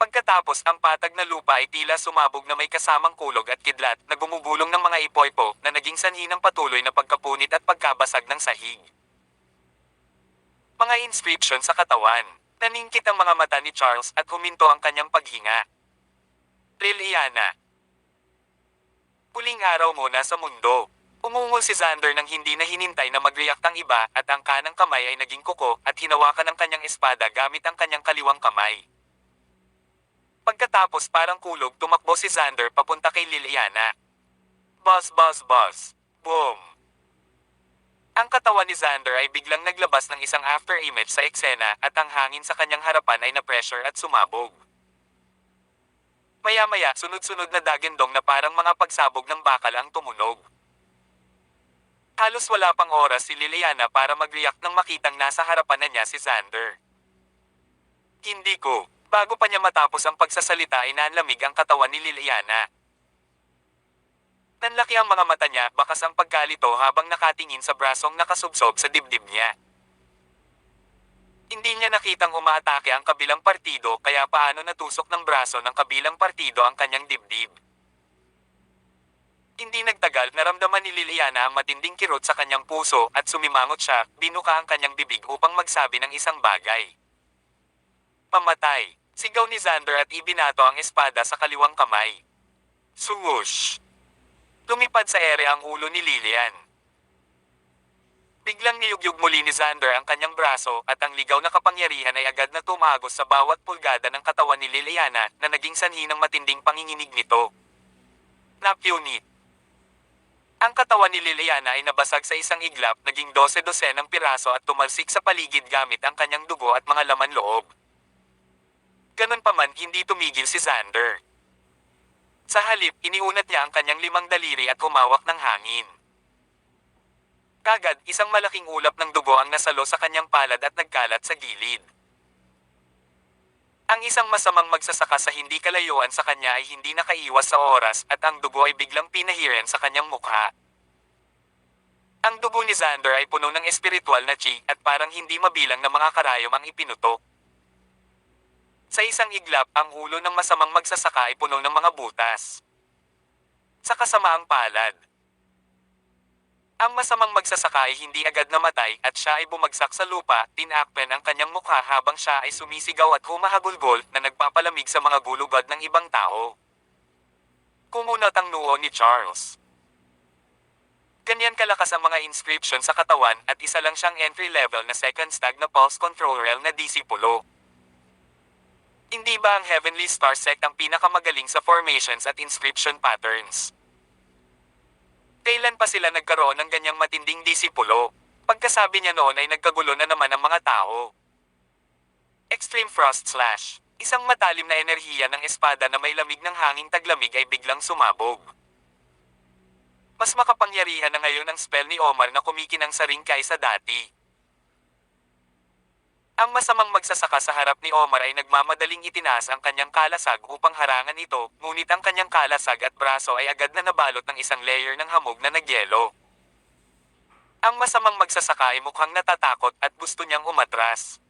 Pagkatapos ang patag na lupa ay tila sumabog na may kasamang kulog at kidlat na gumugulong ng mga ipoypo na naging sanhi ng patuloy na pagkapunit at pagkabasag ng sahig. Mga inscription sa katawan. Naningkit ang mga mata ni Charles at huminto ang kanyang paghinga. Liliana. Huling araw mo na sa mundo. Umungol si Xander nang hindi na hinintay na mag-react ang iba at ang kanang kamay ay naging kuko at hinawakan ang kanyang espada gamit ang kanyang kaliwang kamay. Pagkatapos parang kulog tumakbo si Xander papunta kay Liliana. Buzz buzz buzz. Boom! Ang katawan ni Xander ay biglang naglabas ng isang after image sa eksena at ang hangin sa kanyang harapan ay na-pressure at sumabog. Maya-maya sunod-sunod na dagindong na parang mga pagsabog ng bakal ang tumunog. Halos wala pang oras si Liliana para mag-react nang makitang nasa harapan na niya si Xander. Hindi ko. Bago pa niya matapos ang pagsasalita ay nanlamig ang katawan ni Liliana. Nanlaki ang mga mata niya, bakas ang pagkalito habang nakatingin sa brasong nakasubsob sa dibdib niya. Hindi niya nakitang umaatake ang kabilang partido kaya paano natusok ng braso ng kabilang partido ang kanyang dibdib. Hindi nagtagal naramdaman ni Liliana ang matinding kirot sa kanyang puso at sumimangot siya, binuka ang kanyang bibig upang magsabi ng isang bagay. Pamatay! Sigaw ni Xander at ibinato ang espada sa kaliwang kamay. Swoosh! Lumipad sa ere ang ulo ni Lilian. Biglang niyugyug muli ni Xander ang kanyang braso at ang ligaw na kapangyarihan ay agad na tumagos sa bawat pulgada ng katawan ni Liliana na naging sanhi ng matinding panginginig nito. Napunit. Ang katawan ni Liliana ay nabasag sa isang iglap, naging 12 ng piraso at tumalsik sa paligid gamit ang kanyang dugo at mga laman loob. Ganun pa man, hindi tumigil si Xander. Sa halip, iniunat niya ang kanyang 5 daliri at humawak ng hangin. Kagad, isang malaking ulap ng dugo ang nasalo sa kanyang palad at nagkalat sa gilid. Ang isang masamang magsasaka sa hindi kalayuan sa kanya ay hindi nakaiwas sa oras at ang dugo ay biglang pinahiran sa kanyang mukha. Ang dugo ni Xander ay puno ng espiritual na chi at parang hindi mabilang na mga karayom ang ipinutok. Sa isang iglap, ang ulo ng masamang magsasaka ay puno ng mga butas. Sa kasamaang palad. Ang masamang magsasaka ay hindi agad namatay at siya ay bumagsak sa lupa, tinakpen ang kanyang mukha habang siya ay sumisigaw at humahagulgol na nagpapalamig sa mga gulugod ng ibang tao. Kumunat ang noo ni Charles. Ganyan kalakas ang mga inscription sa katawan at isa lang siyang entry level na second stag na pulse control na disipulo. Hindi ba ang Heavenly Star Sect ang pinakamagaling sa formations at inscription patterns? Kailan pa sila nagkaroon ng ganyang matinding disipulo? Pagkasabi niya noon ay nagkagulo na naman ang mga tao. Extreme Frost Slash. Isang matalim na enerhiya ng espada na may lamig ng hanging taglamig ay biglang sumabog. Mas makapangyarihan na ngayon ang spell ni Omar na kumikinang sa ring kaysa dati. Ang masamang magsasaka sa harap ni Omar ay nagmamadaling itinaas ang kanyang kalasag upang harangan ito, ngunit ang kanyang kalasag at braso ay agad na nabalot ng isang layer ng hamog na nagyelo. Ang masamang magsasaka ay mukhang natatakot at gusto niyang umatras.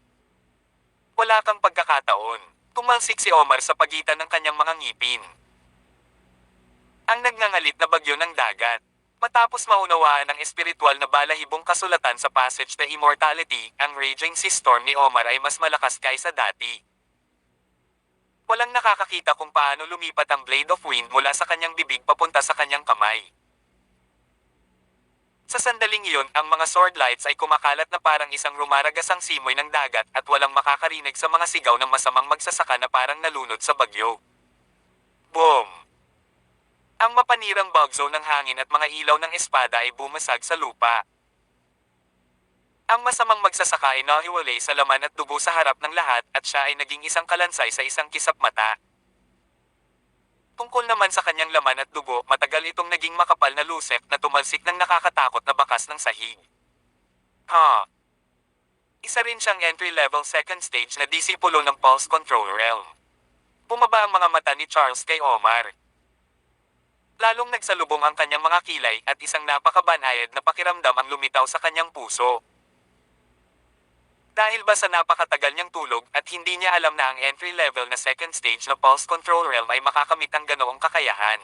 Wala kang pagkakataon. Tumalsik si Omar sa pagitan ng kanyang mga ngipin. Ang nagngangalit na bagyo ng dagat. Matapos maunawaan ng espiritual na balahibong kasulatan sa Passage to Immortality, ang raging sea storm ni Omar ay mas malakas kaysa dati. Walang nakakakita kung paano lumipat ang blade of wind mula sa kanyang bibig papunta sa kanyang kamay. Sa sandaling iyon, ang mga sword lights ay kumakalat na parang isang rumaragasang simoy ng dagat at walang makakarinig sa mga sigaw ng masamang magsasaka na parang nalunod sa bagyo. Boom! Ang mapanirang bagzo ng hangin at mga ilaw ng espada ay bumasag sa lupa. Ang masamang magsasaka ay nahiwalay sa laman at dugo sa harap ng lahat at siya ay naging isang kalansay sa isang kisap mata. Tungkol naman sa kanyang laman at dugo, matagal itong naging makapal na lusek na tumalsik ng nakakatakot na bakas ng sahig. Isa rin siyang entry-level second stage na disipulo ng Pulse Control Realm. Bumaba ang mga mata ni Charles kay Omar. Lalong nagsalubong ang kanyang mga kilay at isang napakabanayad na pakiramdam ang lumitaw sa kanyang puso. Dahil ba sa napakatagal niyang tulog at hindi niya alam na ang entry level na second stage na Pulse Control Realm ay makakamit ang ganoong kakayahan.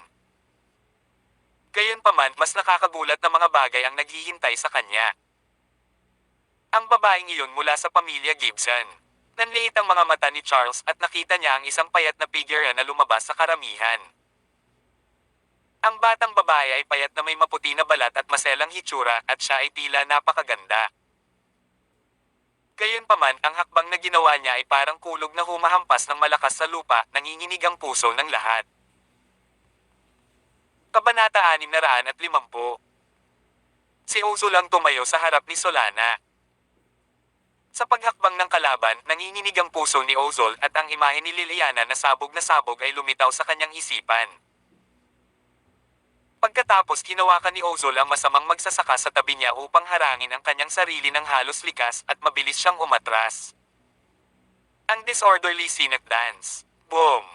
Gayunpaman, mas nakakagulat na mga bagay ang naghihintay sa kanya. Ang babaeng iyon mula sa pamilya Gibson. Nanliit ang mga mata ni Charles at nakita niya ang isang payat na figure na lumabas sa karamihan. Ang batang babae ay payat na may maputi na balat at maselang hitsura at siya ay tila napakaganda. Gayunpaman, ang hakbang na ginawa niya ay parang kulog na humahampas ng malakas sa lupa, nanginginig ang puso ng lahat. Kabanata 650. Si Ozol ang tumayo sa harap ni Solana. Sa paghakbang ng kalaban, nanginginig ang puso ni Ozol at ang imahe ni Liliana na sabog ay lumitaw sa kanyang isipan. Pagkatapos hinawakan ni Ozol ang masamang magsasaka sa tabi niya upang harangin ang kanyang sarili ng halos likas at mabilis siyang umatras. Ang disorderly scenic dance. Boom!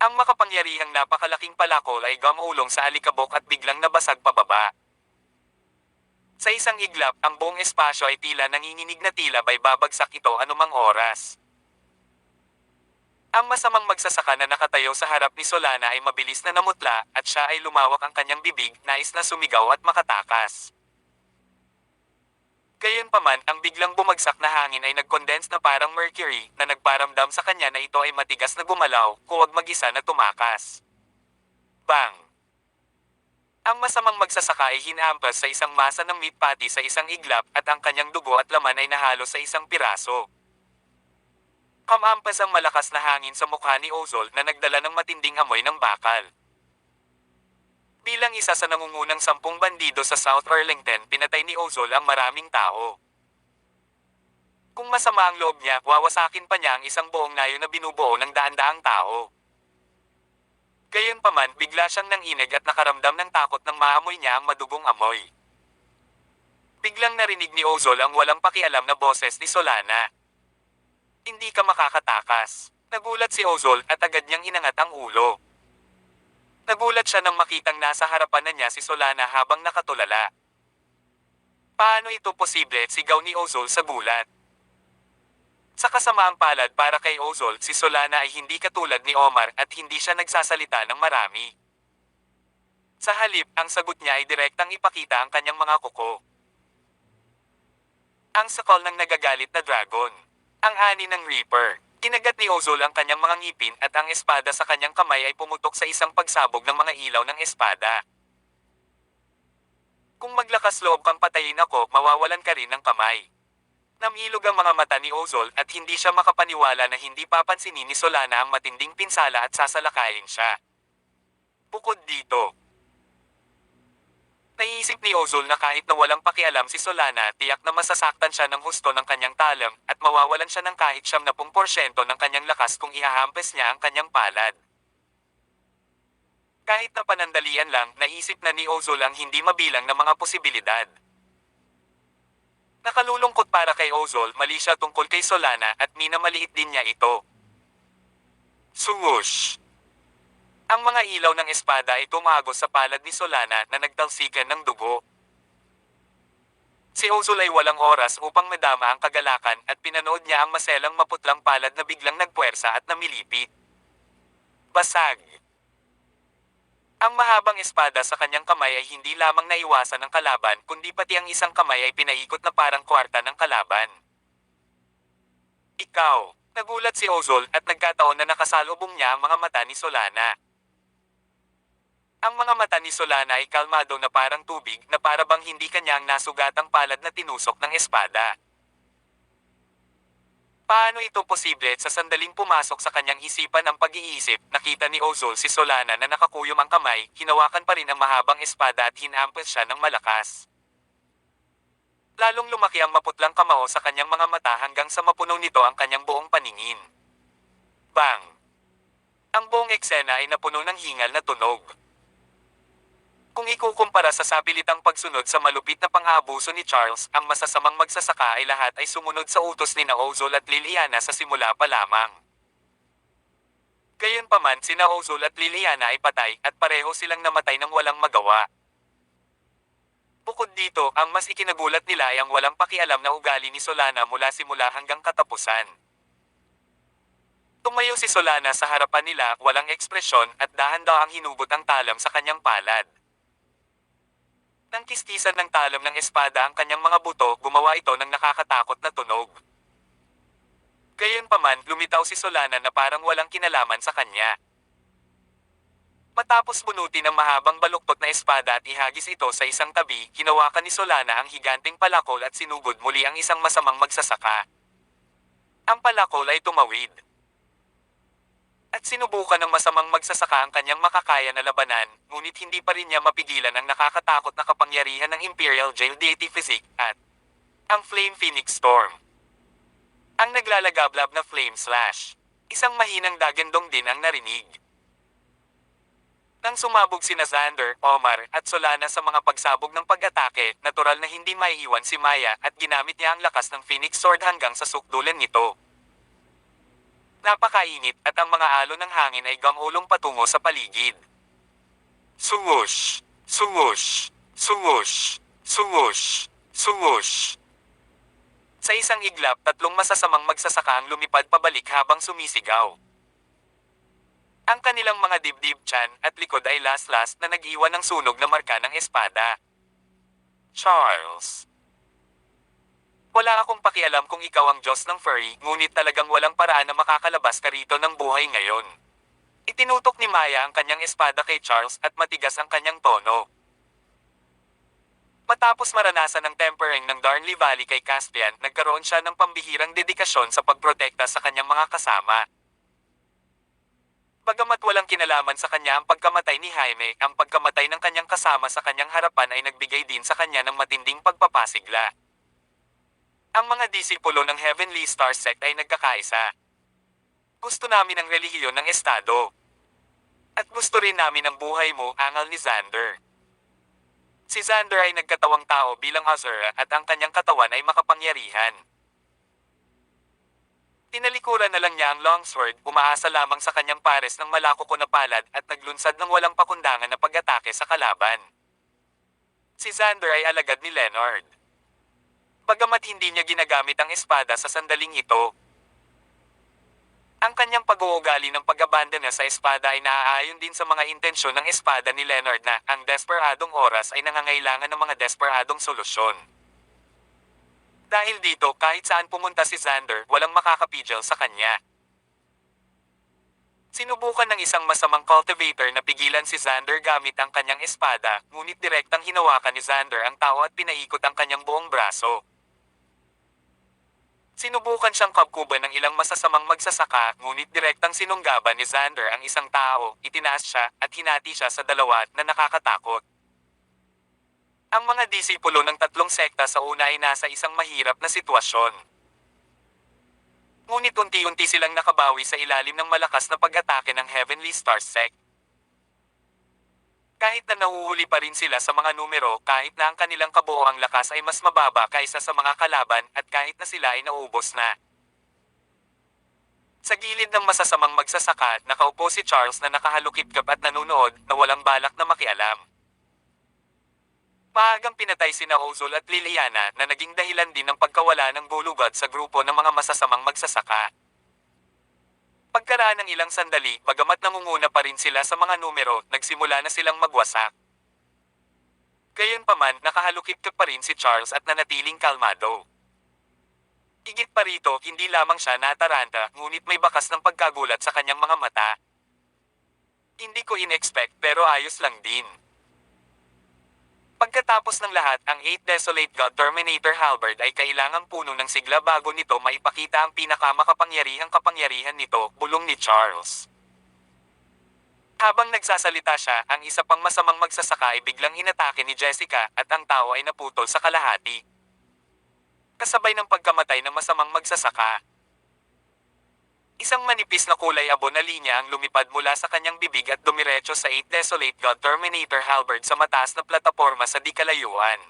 Ang makapangyarihang napakalaking palakol ay gumulong sa alikabok at biglang nabasag pababa. Sa isang iglap, ang buong espasyo ay tila nanginginig na tila bay babagsak ito anumang oras. Ang masamang magsasaka na nakatayo sa harap ni Solana ay mabilis na namutla at siya ay lumawak ang kanyang bibig, nais na sumigaw at makatakas. Gayunpaman, ang biglang bumagsak na hangin ay nag-condense na parang mercury na nagparamdam sa kanya na ito ay matigas na gumalaw, huwag mag-isa na tumakas. Bang! Ang masamang magsasaka ay hinampas sa isang masa ng meat patty sa isang iglap at ang kanyang dugo at laman ay nahalo sa isang piraso. Kamampas ang malakas na hangin sa mukha ni Ozol na nagdala ng matinding amoy ng bakal. Bilang isa sa nangungunang 10 bandido sa South Arlington, pinatay ni Ozol ang maraming tao. Kung masama ang loob niya, wawasakin pa niya ang isang buong nayo na binubuo ng daan-daang tao. Gayunpaman, bigla siyang nanginig at nakaramdam ng takot nang maamoy niya ang madugong amoy. Biglang narinig ni Ozol ang walang pakialam na boses ni Solana. Hindi ka makakatakas. Nagulat si Ozol at agad niyang inangat ang ulo. Nagulat siya nang makitang nasa harapan na niya si Solana habang nakatulala. Paano ito posible? Sigaw ni Ozol sa gulat. Sa kasamaang palad para kay Ozol, si Solana ay hindi katulad ni Omar at hindi siya nagsasalita ng marami. Sa halip, ang sagot niya ay direktang ipakita ang kanyang mga kuko. Ang sakal ng nagagalit na dragon. Ang ani ng Reaper. Kinagat ni Ozol ang kanyang mga ngipin at ang espada sa kanyang kamay ay pumutok sa isang pagsabog ng mga ilaw ng espada. Kung maglakas loob kang patayin ako, mawawalan ka rin ng kamay. Namilog ang mga mata ni Ozol at hindi siya makapaniwala na hindi papansinin ni Solana ang matinding pinsala at sasalakayin siya. Bukod dito, naiisip ni Ozol na kahit na walang pakialam si Solana, tiyak na masasaktan siya ng husto ng kanyang talam at mawawalan siya ng kahit 70% ng kanyang lakas kung ihahampas niya ang kanyang palad. Kahit na panandalian lang, naisip na ni Ozol ang hindi mabilang na mga posibilidad. Nakalulungkot para kay Ozol, mali siya tungkol kay Solana at minamaliit din niya ito. Swoosh! Ang mga ilaw ng espada ay tumagos sa palad ni Solana na nagtalsikan ng dugo. Si Ozul ay walang oras upang madama ang kagalakan at pinanood niya ang maselang maputlang palad na biglang nagpuwersa at namilipit. Basag. Ang mahabang espada sa kanyang kamay ay hindi lamang naiwasan ng kalaban kundi pati ang isang kamay ay pinaikot na parang kwarta ng kalaban. Ikaw. Nagulat si Ozul at nagkataon na nakasalubong niya ang mga mata ni Solana. Ang mga mata ni Solana ay kalmado na parang tubig na para bang hindi kanyang nasugatang palad na tinusok ng espada. Paano ito posible at sa sandaling pumasok sa kanyang isipan ang pag-iisip, nakita ni Ozul si Solana na nakakuyom ang kamay, hinawakan pa rin ang mahabang espada at hinampas siya ng malakas. Lalong lumaki ang maputlang kamao sa kanyang mga mata hanggang sa mapuno nito ang kanyang buong paningin. Bang! Ang buong eksena ay napuno ng hingal na tunog. Kung ikukumpara sa sapilitang pagsunod sa malupit na pang-aabuso ni Charles, ang masasamang magsasaka ay lahat ay sumunod sa utos ni na Ozul at Liliana sa simula pa lamang. Gayunpaman sina Ozul at Liliana ay patay at pareho silang namatay ng walang magawa. Bukod dito, ang mas ikinagulat nila ay ang walang pakialam na ugali ni Solana mula simula hanggang katapusan. Tumayo si Solana sa harapan nila, walang ekspresyon at dahan-dahang hinubot ang talam sa kanyang palad. Nang kistisan ng talam ng espada ang kanyang mga buto, gumawa ito ng nakakatakot na tunog. Gayunpaman, lumitaw si Solana na parang walang kinalaman sa kanya. Matapos bunutin ang mahabang baluktot na espada at ihagis ito sa isang tabi, hinawakan ni Solana ang higanting palakol at sinugod muli ang isang masamang magsasaka. Ang palakol ay tumawid. At sinubukan ng masamang magsasaka ang kanyang makakaya na labanan, ngunit hindi pa rin niya mapigilan ang nakakatakot na kapangyarihan ng Imperial Jail Deity Physique at ang Flame Phoenix Storm. Ang naglalagablab na Flame Slash. Isang mahinang dagendong din ang narinig. Nang sumabog sina Xander, Omar, at Solana sa mga pagsabog ng pag-atake, natural na hindi maiiwan si Maya at ginamit niya ang lakas ng Phoenix Sword hanggang sa sukdulan nito. Napakainit at ang mga alon ng hangin ay gamulong patungo sa paligid. Swoosh! Swoosh! Swoosh! Swoosh! Swoosh! Sa isang iglap, tatlong masasamang magsasaka ang lumipad pabalik habang sumisigaw. Ang kanilang mga dibdib, tiyan, at likod ay las-las na nag-iwan ng sunog na marka ng espada. Charles. Wala akong pakialam kung ikaw ang Diyos ng furry, ngunit talagang walang paraan na makakalabas ka rito ng buhay ngayon. Itinutok ni Maya ang kanyang espada kay Charles at matigas ang kanyang tono. Matapos maranasan ang tempering ng Darnley Valley kay Caspian, nagkaroon siya ng pambihirang dedikasyon sa pagprotekta sa kanyang mga kasama. Bagamat walang kinalaman sa kanya ang pagkamatay ni Jaime, ang pagkamatay ng kanyang kasama sa kanyang harapan ay nagbigay din sa kanya ng matinding pagpapasigla. Ang mga disipulo ng Heavenly Star Sect ay nagkakaisa. Gusto namin ang relihiyon ng Estado. At gusto rin namin ang buhay mo, angal ni Xander. Si Xander ay nagkatawang tao bilang Azura at ang kanyang katawan ay makapangyarihan. Tinalikuran na lang niya ang longsword, umaasa lamang sa kanyang pares ng malakoko na palad at naglunsad ng walang pakundangan na pag-atake sa kalaban. Si Xander ay alagad ni Leonard. Bagamat hindi niya ginagamit ang espada sa sandaling ito, ang kanyang pag-uugali ng pag-abandona sa espada ay naaayon din sa mga intensyon ng espada ni Leonard na ang desperadong oras ay nangangailangan ng mga desperadong solusyon. Dahil dito, kahit saan pumunta si Xander, walang makakapigil sa kanya. Sinubukan ng isang masamang cultivator na pigilan si Xander gamit ang kanyang espada, ngunit direktang hinawakan ni Xander ang tao at pinaikot ang kanyang buong braso. Sinubukan siyang kabkuban ng ilang masasamang magsasaka, ngunit direktang sinunggaban ni Xander ang isang tao, itinaas siya, at hinati siya sa dalawa na nakakatakot. Ang mga disipulo ng tatlong sekta sa una ay nasa isang mahirap na sitwasyon. Ngunit unti-unti silang nakabawi sa ilalim ng malakas na pag-atake ng Heavenly Star Sect. Kahit na nahuhuli pa rin sila sa mga numero, kahit na ang kanilang kabuoang lakas ay mas mababa kaysa sa mga kalaban, at kahit na sila ay naubos na. Sa gilid ng masasamang magsasaka, nakaupo si Charles na nakahalukip-kap at nanunood na walang balak na makialam. Maagang pinatay sina Ozol at Liliana na naging dahilan din ng pagkawala ng bulugad sa grupo ng mga masasamang magsasaka. Pagkaraan ng ilang sandali, bagamat nangunguna pa rin sila sa mga numero, nagsimula na silang magwasak. Gayunpaman, nakahalukip pa rin si Charles at nanatiling kalmado. Higit pa rito, hindi lamang siya nataranta, ngunit may bakas ng pagkagulat sa kanyang mga mata. Hindi ko in-expect pero ayos lang din. Pagkatapos ng lahat, ang 8 Desolate God Terminator Halberd ay kailangang puno ng sigla bago nito maipakita ang pinakamakapangyarihang kapangyarihan nito, bulong ni Charles. Habang nagsasalita siya, ang isa pang masamang magsasaka ay biglang inatake ni Jessica at ang tao ay naputol sa kalahati. Kasabay ng pagkamatay ng masamang magsasaka. Isang manipis na kulay abo na linya ang lumipad mula sa kanyang bibig at dumiretso sa 8 Desolate God Terminator Halberd sa mataas na plataporma sa di kalayuan.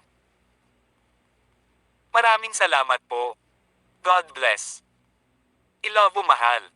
Maraming salamat po. God bless. I love you, mahal.